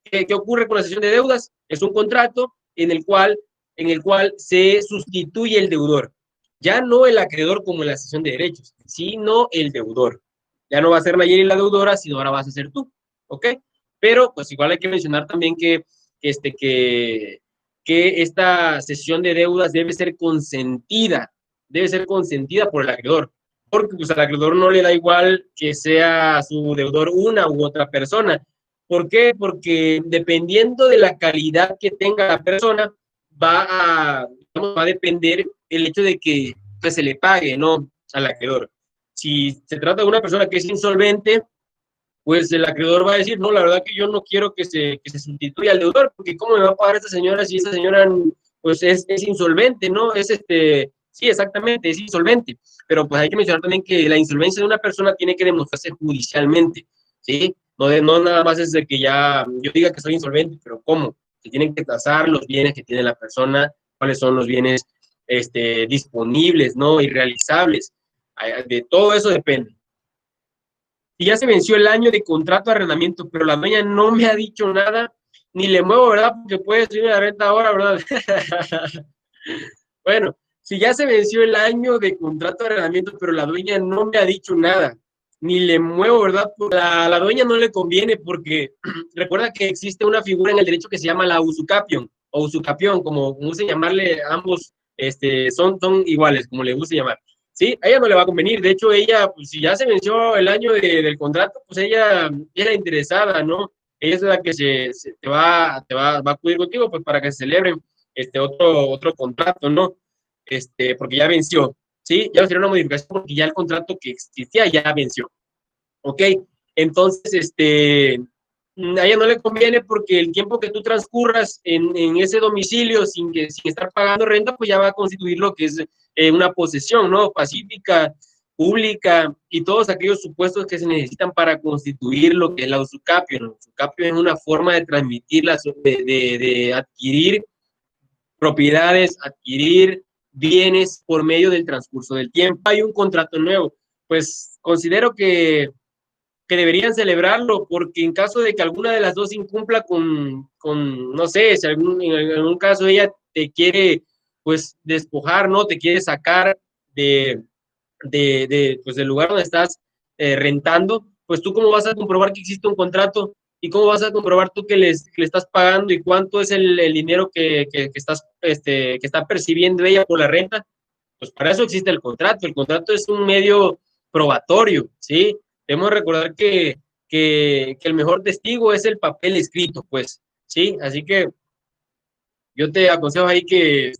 ¿Qué ocurre con la cesión de deudas? Es un contrato en el cual se sustituye el deudor. Ya no el acreedor como en la cesión de derechos, sino el deudor. Ya no va a ser Nayeli la deudora, sino ahora vas a ser tú. ¿Ok? Pero pues igual hay que mencionar también que esta cesión de deudas debe ser consentida por el acreedor, porque pues al acreedor no le da igual que sea su deudor una u otra persona. ¿Por qué? Porque dependiendo de la calidad que tenga la persona, va a depender el hecho de que pues, se le pague, ¿no? Al acreedor. Si se trata de una persona que es insolvente, pues el acreedor va a decir, no, la verdad que yo no quiero que se sustituya al deudor, porque ¿cómo me va a pagar esta señora si esta señora pues es insolvente, ¿no? Sí, exactamente, es insolvente. Pero pues hay que mencionar también que la insolvencia de una persona tiene que demostrarse judicialmente, ¿sí? No nada más es de que ya yo diga que soy insolvente, pero ¿cómo? Se tienen que tasar los bienes que tiene la persona, cuáles son los bienes disponibles, ¿no? Y realizables. De todo eso depende. Si ya se venció el año de contrato de arrendamiento, pero la dueña no me ha dicho nada, ni le muevo, ¿verdad? Porque puede subir la renta ahora, ¿verdad? Bueno, si ya se venció el año de contrato de arrendamiento, pero la dueña no me ha dicho nada, ni le muevo, ¿verdad? A la dueña no le conviene porque recuerda que existe una figura en el derecho que se llama la usucapión, o usucapión, como guste llamarle, ambos son iguales, como le guste llamar. Sí, a ella no le va a convenir. De hecho, ella, pues, si ya se venció el año del contrato, pues ella es la interesada, ¿no? Ella es la que va a acudir contigo, pues para que se celebren otro contrato, ¿no? Porque ya venció, ¿sí? Ya va a ser una modificación porque ya el contrato que existía ya venció, ¿ok? Entonces, a ella no le conviene porque el tiempo que tú transcurras en ese domicilio sin estar pagando renta, pues ya va a constituir lo que es una posesión, ¿no? Pacífica, pública y todos aquellos supuestos que se necesitan para constituir lo que es la usucapio. La usucapio es una forma de transmitir, de adquirir propiedades, adquirir bienes por medio del transcurso del tiempo. Hay un contrato nuevo, pues considero que deberían celebrarlo, porque en caso de que alguna de las dos incumpla no sé, si en algún caso ella te quiere, pues, despojar, ¿no? Te quiere sacar pues, del lugar donde estás rentando, pues tú cómo vas a comprobar que existe un contrato y cómo vas a comprobar tú que le estás pagando y cuánto es el dinero que estás, que está percibiendo ella por la renta. Pues para eso existe el contrato. El contrato es un medio probatorio, ¿sí? Debemos recordar que el mejor testigo es el papel escrito, pues, ¿sí? Así que yo te aconsejo ahí que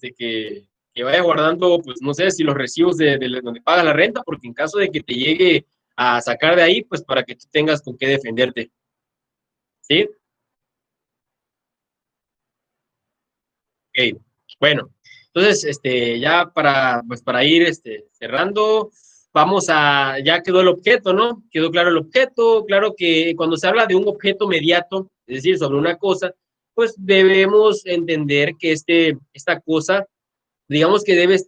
vayas guardando, pues, no sé, si los recibos de donde pagas la renta, porque en caso de que te llegue a sacar de ahí, pues, para que tú tengas con qué defenderte, ¿sí? Ok, bueno, entonces, ya para, pues, para ir, cerrando, vamos a, ya quedó el objeto, ¿no? Quedó claro el objeto, claro que cuando se habla de un objeto mediato, es decir, sobre una cosa, pues debemos entender que esta cosa, digamos que debe,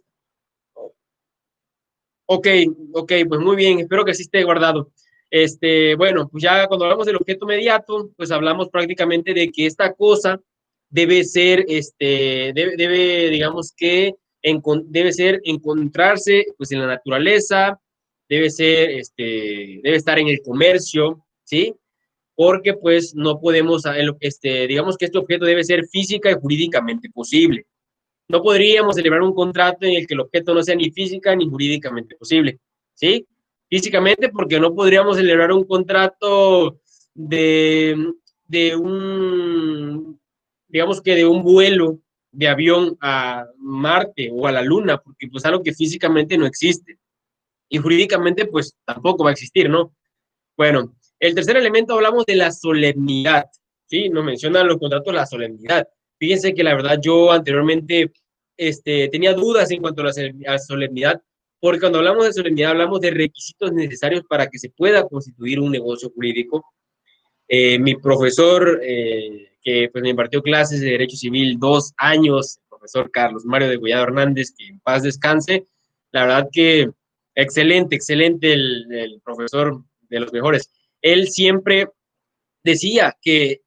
ok, ok, pues muy bien, espero que así esté guardado. Bueno, pues ya cuando hablamos del objeto mediato, pues hablamos prácticamente de que esta cosa debe ser, digamos que, debe ser encontrarse, pues en la naturaleza, debe ser, debe estar en el comercio, ¿sí? Porque pues no podemos, digamos que este objeto debe ser física y jurídicamente posible. No podríamos celebrar un contrato en el que el objeto no sea ni física ni jurídicamente posible, ¿sí? Físicamente porque no podríamos celebrar un contrato de un, digamos que de un vuelo de avión a Marte o a la Luna, porque pues algo que físicamente no existe y jurídicamente pues tampoco va a existir, ¿no? Bueno, el tercer elemento hablamos de la solemnidad, ¿sí? Nos mencionan los contratos la solemnidad. Fíjense que la verdad yo anteriormente tenía dudas en cuanto a la solemnidad, porque cuando hablamos de solemnidad hablamos de requisitos necesarios para que se pueda constituir un negocio jurídico. Mi profesor, que pues me impartió clases de Derecho Civil 2 años, el profesor Carlos Mario de Goyado Hernández, que en paz descanse, la verdad que excelente, excelente el profesor, de los mejores. Él siempre decía que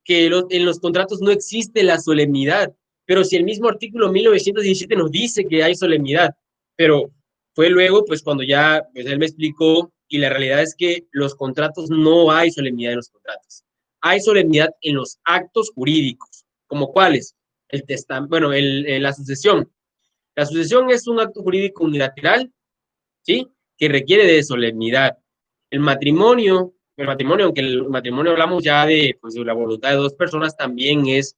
en los contratos no existe la solemnidad, pero si el mismo artículo 1917 nos dice que hay solemnidad, pero fue luego, pues cuando ya pues, él me explicó, y la realidad es que los contratos no hay solemnidad en los contratos. Hay solemnidad en los actos jurídicos, como cuáles, el testamento, bueno, la sucesión. La sucesión es un acto jurídico unilateral, ¿sí? Que requiere de solemnidad. El matrimonio, aunque el matrimonio hablamos ya de, pues, de la voluntad de dos personas, también es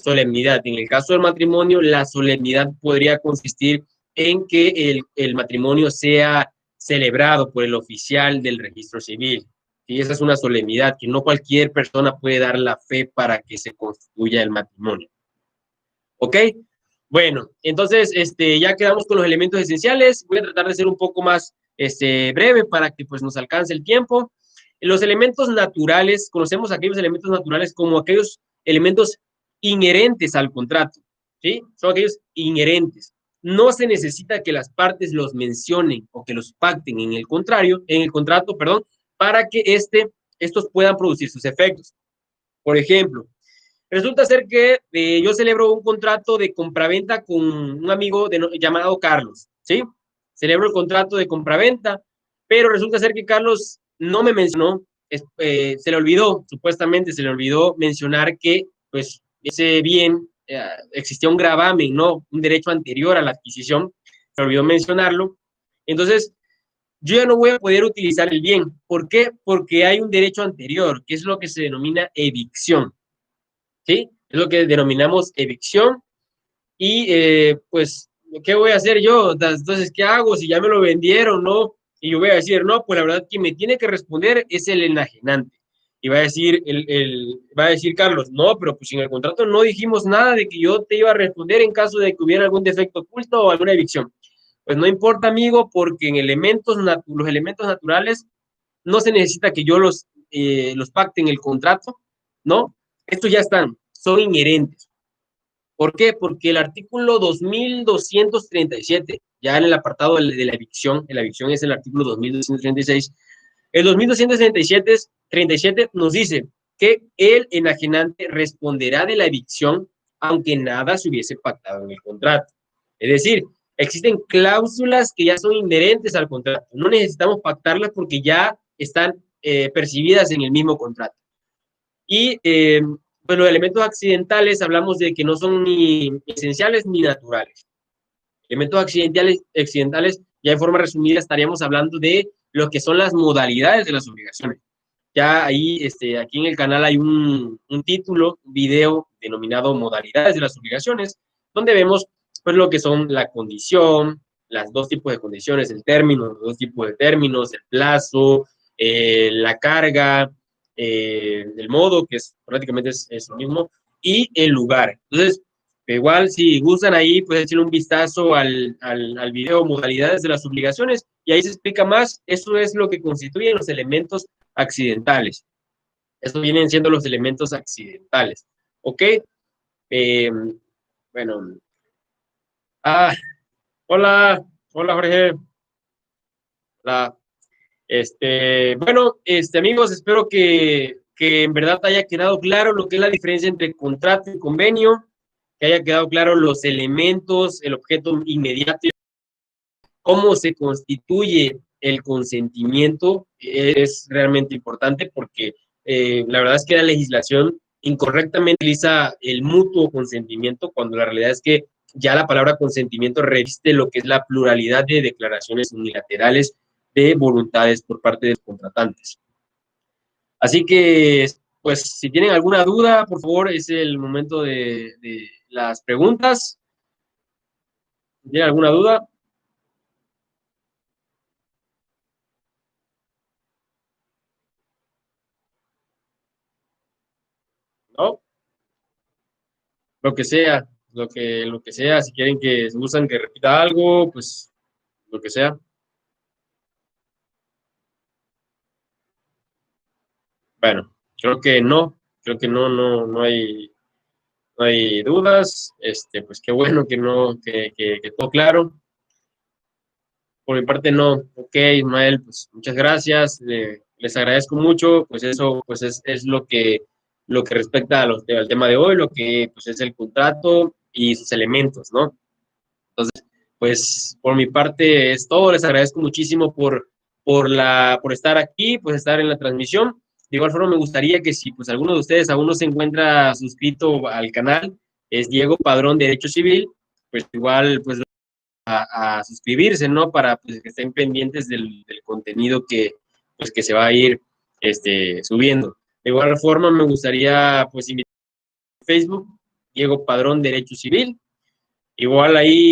solemnidad. En el caso del matrimonio, la solemnidad podría consistir en que el matrimonio sea celebrado por el oficial del registro civil. Y esa es una solemnidad que no cualquier persona puede dar la fe para que se constituya el matrimonio. ¿Ok? Bueno, entonces ya quedamos con los elementos esenciales. Voy a tratar de ser un poco más breve para que pues, nos alcance el tiempo. Los elementos naturales, conocemos aquellos elementos naturales como aquellos elementos inherentes al contrato, ¿sí? Son aquellos inherentes. No se necesita que las partes los mencionen o que los pacten en el contrato, perdón, para que estos puedan producir sus efectos. Por ejemplo, resulta ser que yo celebro un contrato de compraventa con un amigo llamado Carlos, ¿sí? Celebro el contrato de compraventa, pero resulta ser que Carlos no me mencionó, se le olvidó, supuestamente se le olvidó mencionar que, pues, ese bien existía un gravamen, ¿no? Un derecho anterior a la adquisición, se olvidó mencionarlo. Entonces, yo ya no voy a poder utilizar el bien. ¿Por qué? Porque hay un derecho anterior, que es lo que se denomina evicción. ¿Sí? Es lo que denominamos evicción. Y pues, ¿qué voy a hacer yo? Entonces, ¿qué hago si ya me lo vendieron, no? Y yo voy a decir, no, pues la verdad que me tiene que responder es el enajenante. Y va a decir Carlos, no, pero pues en el contrato no dijimos nada de que yo te iba a responder en caso de que hubiera algún defecto oculto o alguna evicción. Pues no importa, amigo, porque en los elementos naturales no se necesita que yo los pacte en el contrato, ¿no? Estos ya están, son inherentes. ¿Por qué? Porque el artículo 2237, ya en el apartado de la evicción es el artículo 2236, el 2237 nos dice que el enajenante responderá de la evicción aunque nada se hubiese pactado en el contrato. Es decir, existen cláusulas que ya son inherentes al contrato. No necesitamos pactarlas porque ya están percibidas en el mismo contrato. Y pues los elementos accidentales hablamos de que no son ni esenciales ni naturales. Elementos accidentales, ya de forma resumida, estaríamos hablando de lo que son las modalidades de las obligaciones. Ya ahí, aquí en el canal hay un título, un video denominado Modalidades de las obligaciones, donde vemos pues lo que son la condición, las dos tipos de condiciones, el término, los dos tipos de términos, el plazo, la carga, el modo, que es prácticamente es lo mismo, y el lugar. Entonces, igual, si gustan ahí, pues echarle un vistazo al video Modalidades de las obligaciones y ahí se explica más. Eso es lo que constituyen los elementos accidentales. Estos vienen siendo los elementos accidentales. ¿Ok? Bueno. Ah, hola. Hola, Jorge. Hola. Bueno, amigos, espero que en verdad haya quedado claro lo que es la diferencia entre contrato y convenio, que haya quedado claro los elementos, el objeto inmediato, cómo se constituye el consentimiento es realmente importante porque la verdad es que la legislación incorrectamente utiliza el mutuo consentimiento cuando la realidad es que ya la palabra consentimiento reviste lo que es la pluralidad de declaraciones unilaterales de voluntades por parte de los contratantes. Así que, pues, si tienen alguna duda, por favor, es el momento de las preguntas. Si tienen alguna duda. ¿No? Lo que sea, lo que sea, si quieren que se usan que repita algo, pues lo que sea. Bueno, creo que no hay dudas. Pues qué bueno que no, que todo claro. Por mi parte no. Ok, Ismael, pues muchas gracias. Les agradezco mucho. Pues eso, pues es lo que respecta al tema de hoy, lo que pues es el contrato y sus elementos, ¿no? Entonces, pues por mi parte es todo. Les agradezco muchísimo por estar aquí, pues estar en la transmisión. De igual forma, me gustaría que si pues alguno de ustedes aún no se encuentra suscrito al canal, es Diego Padrón Derecho Civil, pues igual pues a suscribirse, ¿no? Para pues, que estén pendientes del contenido pues, que se va a ir subiendo. De igual forma, me gustaría pues invitar a Facebook, Diego Padrón Derecho Civil. Igual ahí